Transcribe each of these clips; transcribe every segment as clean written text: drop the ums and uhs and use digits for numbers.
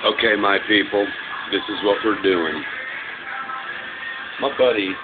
Okay, my people, this is what we're doing. My buddy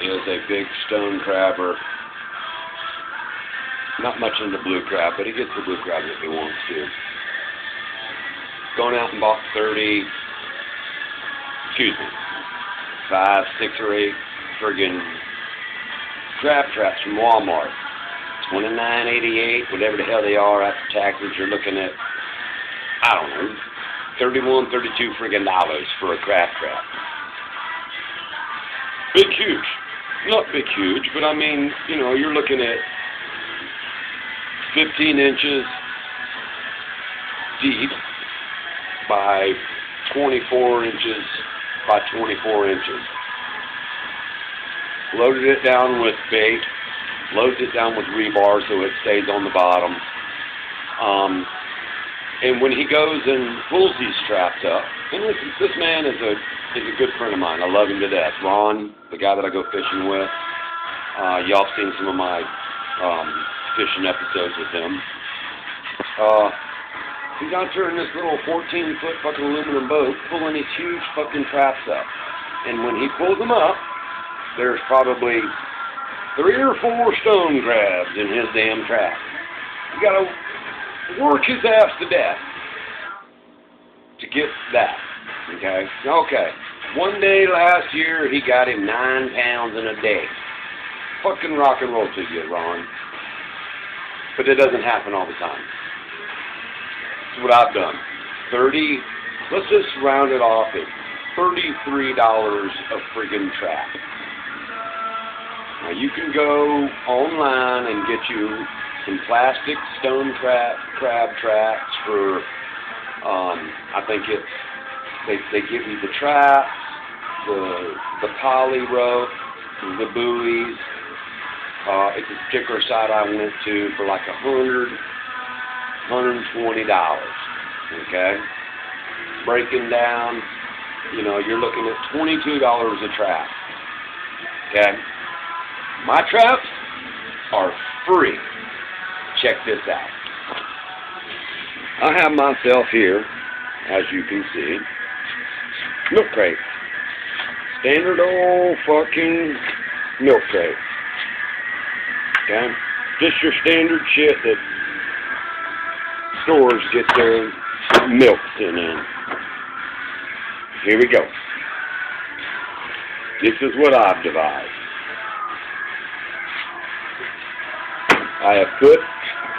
is a big stone crabber. Not much into blue crab, but he gets the blue crab if he wants to. Going out and bought 5, 6, or 8 friggin' crab traps from Walmart. $29.88, whatever the hell they are after taxes. You're looking at, I don't know, 31, 32 friggin' dollars for a crab trap. Big huge. Not big huge, but I mean, you know, you're looking at 15 inches deep by 24 inches by 24 inches. Loaded it down with bait, loads it down with rebar so it stays on the bottom. And when he goes and pulls these traps up, and listen, this man is a good friend of mine. I love him to death. Ron, the guy that I go fishing with. Y'all have seen some of my fishing episodes with him. He's out there in this little 14-foot fucking aluminum boat pulling these huge fucking traps up. And when he pulls them up, there's probably 3 or 4 stone crabs in his damn trap. You gotta work his ass to death to get that. Okay? Okay. One day last year, he got him 9 pounds in a day. Fucking rock and roll to you, Ron. But it doesn't happen all the time. That's what I've done. Let's just round it off at $33 a friggin' trap. Now you can go online and get you some plastic stone crab traps for, I think it's, they give you the traps, the poly rope, the buoys. It's a particular site I went to for like $120. Okay? Breaking down, you know, you're looking at $22 a trap. Okay? My traps are free. Check this out. I have myself here, as you can see, milk crate. Standard old fucking milk crate. Okay? Just your standard shit that stores get their milk sent in. Here we go. This is what I've devised. I have put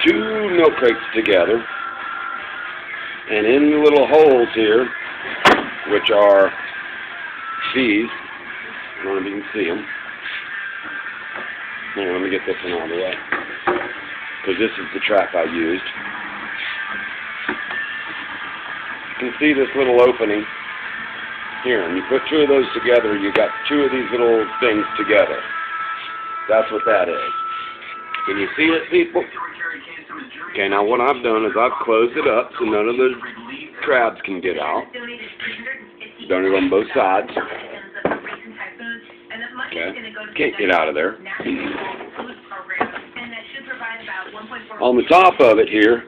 2 milk crates together, and in the little holes here, which are these, I don't know if you can see them. Hang on, let me get this one out of the way, because this is the trap I used. You can see this little opening here, and you put 2 of those together, you got 2 of these little things together. That's what that is. Can you see it, people? Okay, now what I've done is I've closed it up so none of the crabs can get out. Done it on both sides. Okay, can't get out of there. On the top of it here,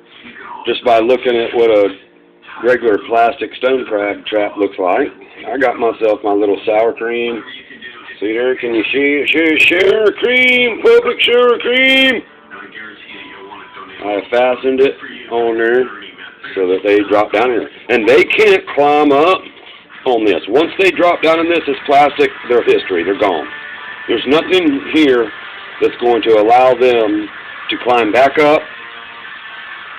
just by looking at what a regular plastic stone crab trap looks like, I got myself my little sour cream. See there, can you see sour cream, public sour cream? I fastened it on there so that they drop down in it. And they can't climb up on this. Once they drop down in this, it's plastic, they're history, they're gone. There's nothing here that's going to allow them to climb back up.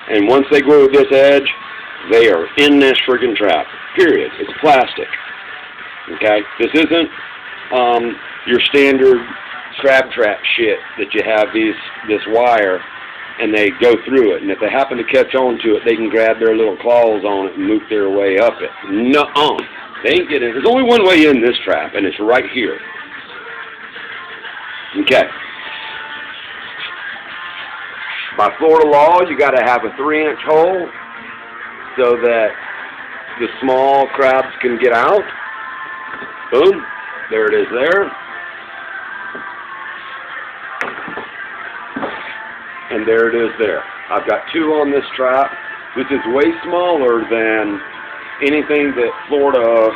And once they go to this edge, they are in this friggin' trap. Period. It's plastic. Okay? This isn't your standard crab trap shit that you have this wire and they go through it, and if they happen to catch on to it, they can grab their little claws on it and move their way up it. Nuh-uh. They ain't getting. There's only one way in this trap, and it's right here. Okay. By Florida law, you got to have a 3-inch hole so that the small crabs can get out. Boom. There it is there. And there it is there. I've got 2 on this trap. This is way smaller than anything that Florida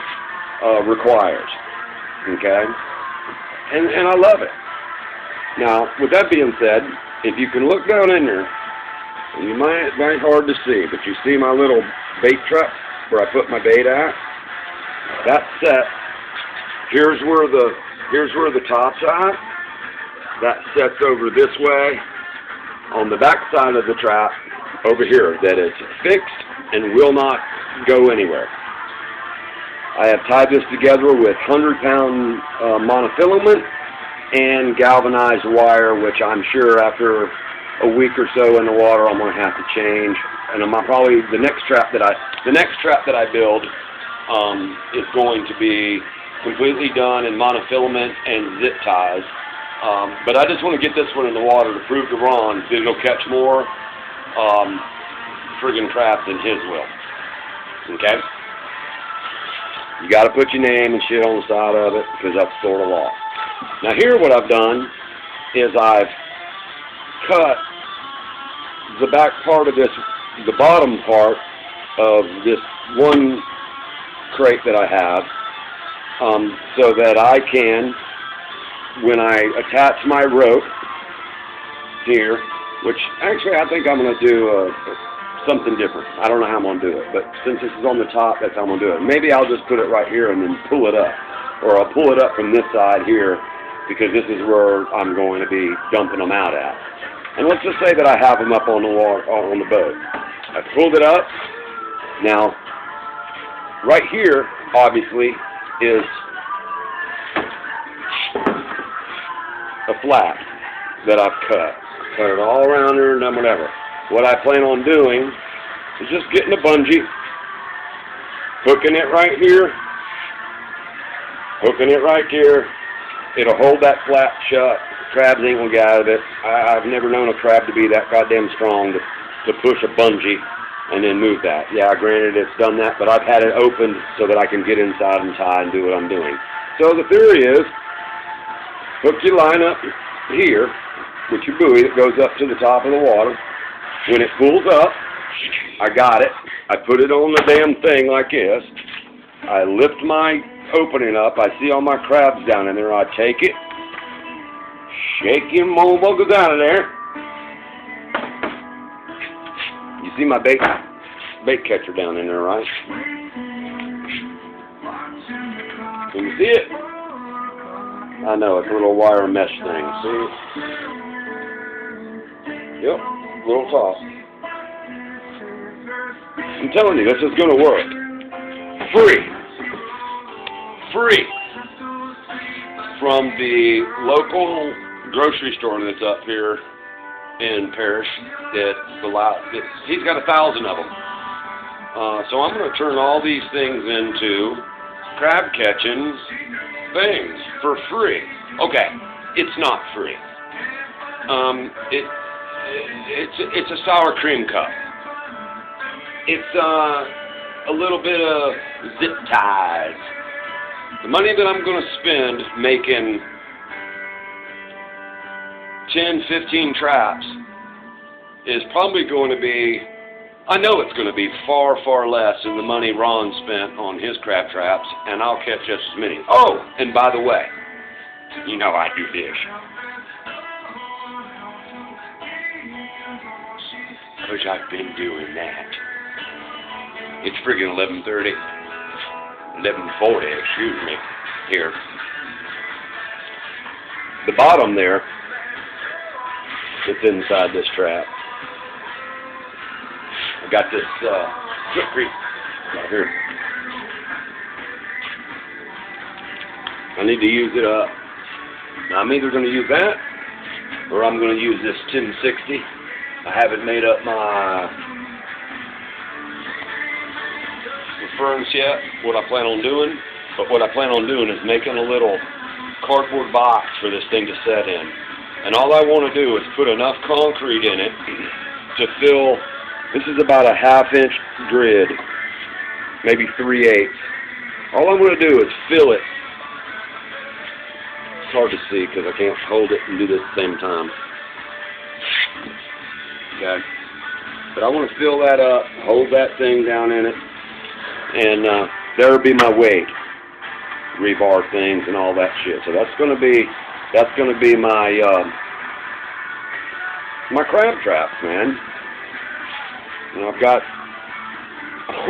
requires. Okay? And I love it. Now, with that being said, if you can look down in there, and you might hard to see, but you see my little bait trap where I put my bait at? That's set. Here's where the top's at. That sets over this way. On the back side of the trap, over here, that is fixed and will not go anywhere. I have tied this together with 100-pound monofilament and galvanized wire, which I'm sure after a week or so in the water I'm going to have to change. And probably the next trap that I build is going to be completely done in monofilament and zip ties. But I just want to get this one in the water to prove to Ron that it'll catch more friggin' crabs than his will. Okay? You got to put your name and shit on the side of it because that's sort of law. Now here what I've done is I've cut the back part of this, the bottom part of this one crate that I have, so that I can, when I attach my rope here, which actually I think I'm going to do something different. I don't know how I'm going to do it, but since this is on the top, that's how I'm going to do it. Maybe I'll just put it right here and then pull it up, or I'll pull it up from this side here because this is where I'm going to be dumping them out at. And let's just say that I have them up on the water, on the boat. I pulled it up. Now, right here, obviously, is a flat that I've cut. Cut it all around there and then whatever. What I plan on doing is just getting a bungee, hooking it right here, hooking it right here. It'll hold that flat shut. Crabs ain't gonna get out of it. I've never known a crab to be that goddamn strong to push a bungee and then move that. Yeah, granted it's done that, but I've had it opened so that I can get inside and tie and do what I'm doing. So the theory is, hook your line up here with your buoy that goes up to the top of the water. When it pulls up, I got it. I put it on the damn thing like this. I lift my opening up. I see all my crabs down in there. I take it, shake him motherfuckers out of there. You see my bait catcher down in there, right? Can you see it? I know, it's a little wire mesh thing. See? Yep, little top. I'm telling you, this is going to work. Free. From the local grocery store that's up here in Parrish. He's got 1,000 of them. So I'm going to turn all these things into crab catching things for free. Okay, it's not free. It's a sour cream cup. It's a little bit of zip ties. The money that I'm going to spend making 10, 15 traps is probably going to be, I know it's going to be far, far less than the money Ron spent on his crab traps, and I'll catch just as many. Oh, and by the way, you know I do fish. Which I've been doing that. It's friggin' 11:30, 11:40, excuse me, here. The bottom there that's inside this trap, I got this quick creek right here. I need to use it up. Now I'm either going to use that or I'm going to use this 1060. I haven't made up my reference yet, what I plan on doing, but what I plan on doing is making a little cardboard box for this thing to set in. And all I want to do is put enough concrete in it to fill, this is about a 1/2-inch grid, maybe 3/8. All I'm going to do is fill it. It's hard to see because I can't hold it and do this at the same time. Okay. But I want to fill that up, hold that thing down in it, and there'll be my weight, rebar things and all that shit. So that's gonna be my my crab traps, man. And I've got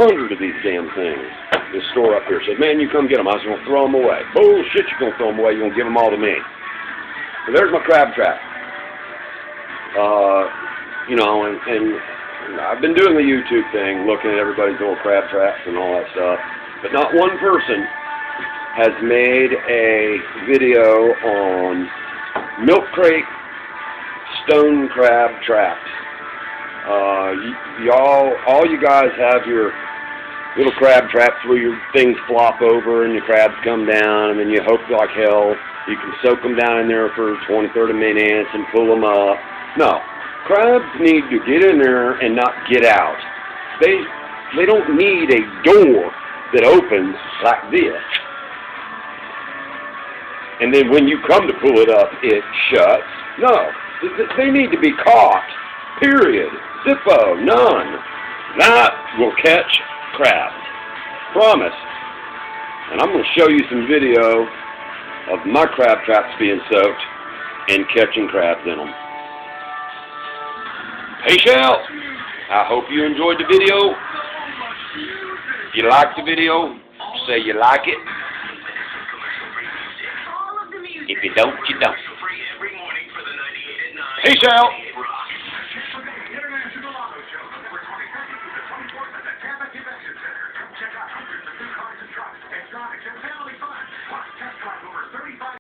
100 of these damn things to store up here. Said, man, you come get them. I was gonna throw them away. Bullshit, you're gonna throw them away. You're gonna give them all to me. So there's my crab trap. You know, and I've been doing the YouTube thing, looking at everybody's old crab traps and all that stuff, but not one person has made a video on milk crate stone crab traps. All you guys have your little crab traps where your things flop over and your crabs come down, and then you hope like hell you can soak them down in there for 20, 30 minutes and pull them up. No. Crabs need to get in there and not get out. They don't need a door that opens like this. And then when you come to pull it up, it shuts. No. They need to be caught. Period. Zippo. None. That will catch crabs. Promise. And I'm going to show you some video of my crab traps being soaked and catching crabs in them. Peace out. I hope you enjoyed the video. If you liked the video, say you like it. If you don't, you don't. Peace out.